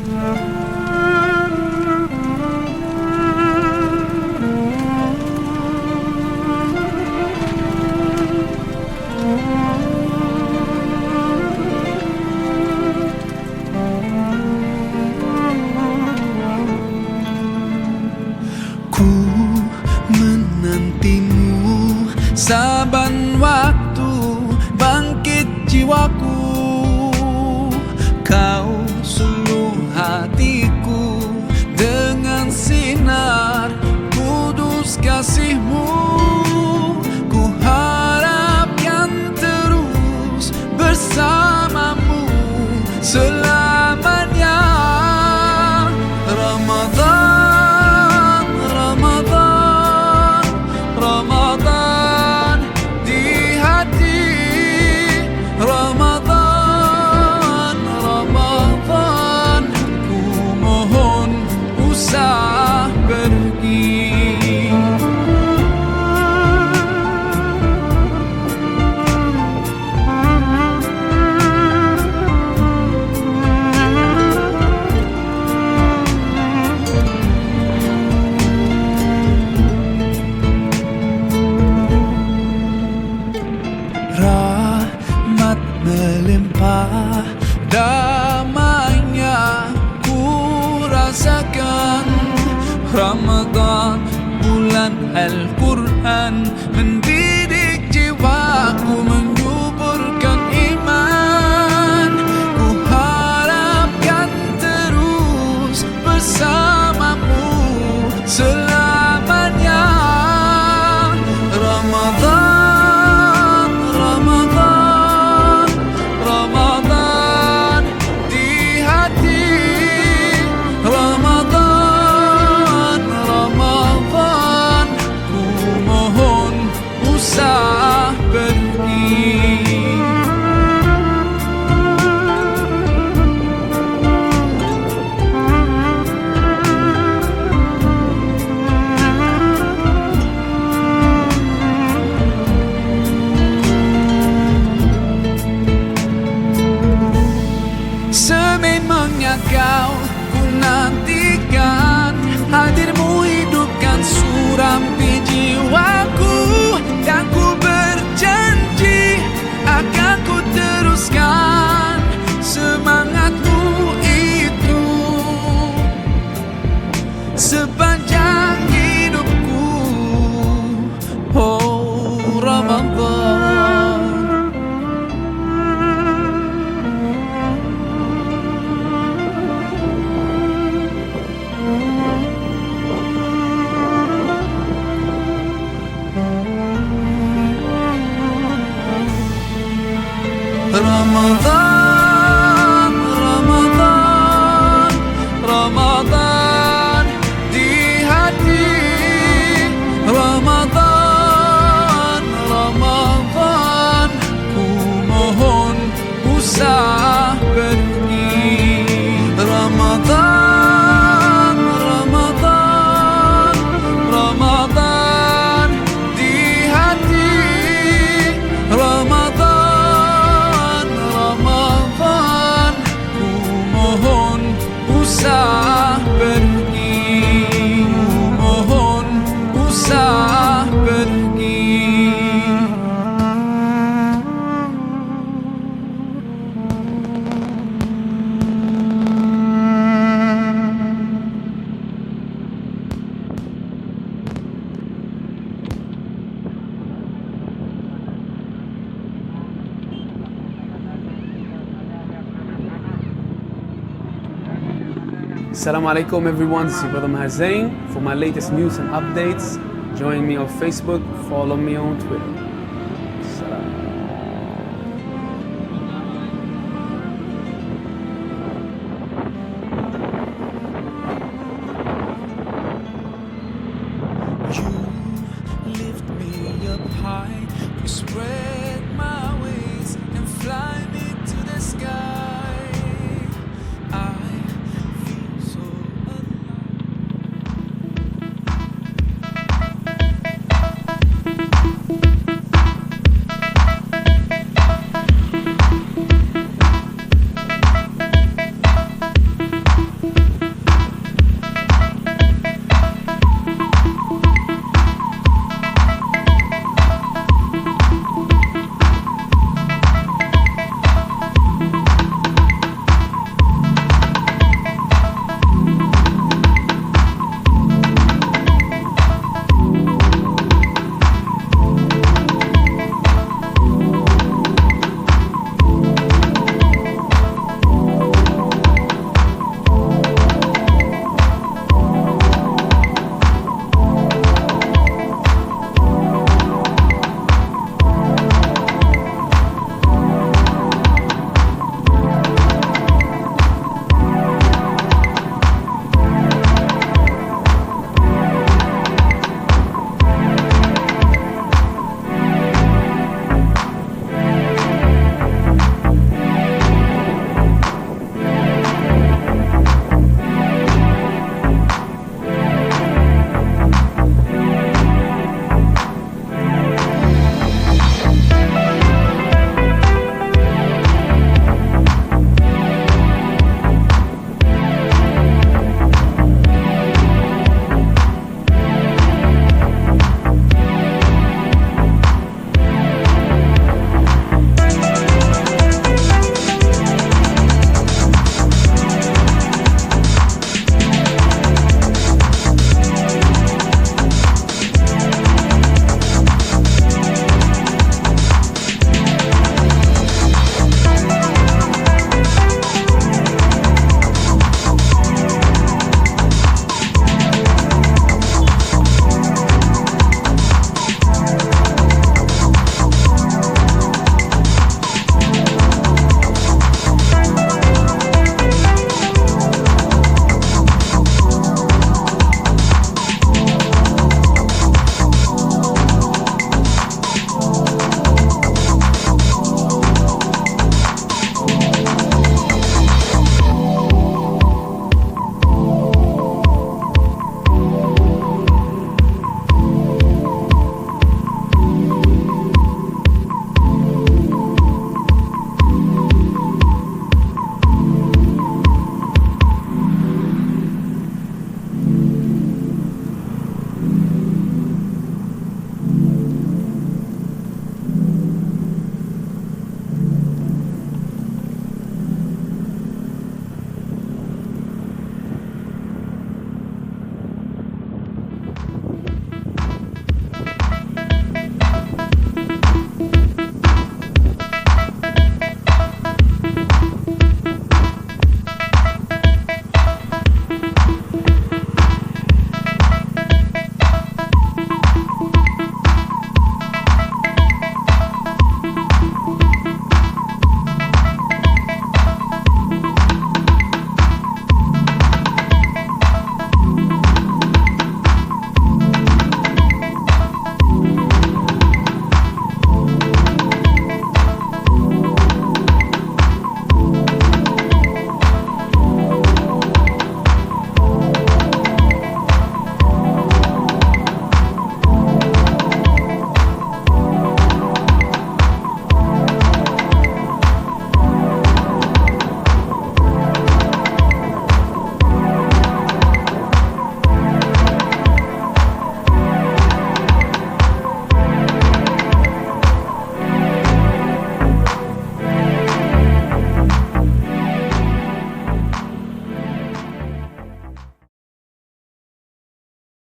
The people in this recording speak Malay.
Ku menantimu saban waktu, bangkit jiwaku. Kau suluh hatiku dengan sinar kudus kasihmu. Ku harapkan terus bersamamu selamanya. Ramadan, Ramadan, Ramadan di hati. Ramadan, Ramadan, ku mohon usah pergi. Rahmat melimpah, damainya ku rasakan. Ramadan, bulan Al-Quran, mendidik jiwaku, menyuburkan iman. Ku harapkan terus bersamamu selamanya. Ramadan, Ramadan, Ramadan di hati. Ramadan, Ramadan, ku mohon usah pergi. Sememangnya kau ku nantikan, hadirmu hidupkan surampi jiwaku. Dan ku berjanji akan ku teruskan semangatku itu sepanjang hidupku. Oh Ramadan, Ramadan, Ramadan, Ramadan di hati. Ramadan, Ramadan, ku mohon usah pergi. Ramadan, Ramadan, Ramadan di hati. Ramadan, Ramadan, ku mohon usah pergi. Ku mohon usah pergi. Assalamualaikum everyone, this is your brother Mahazain. For my latest news and updates, join me on Facebook, follow me on Twitter.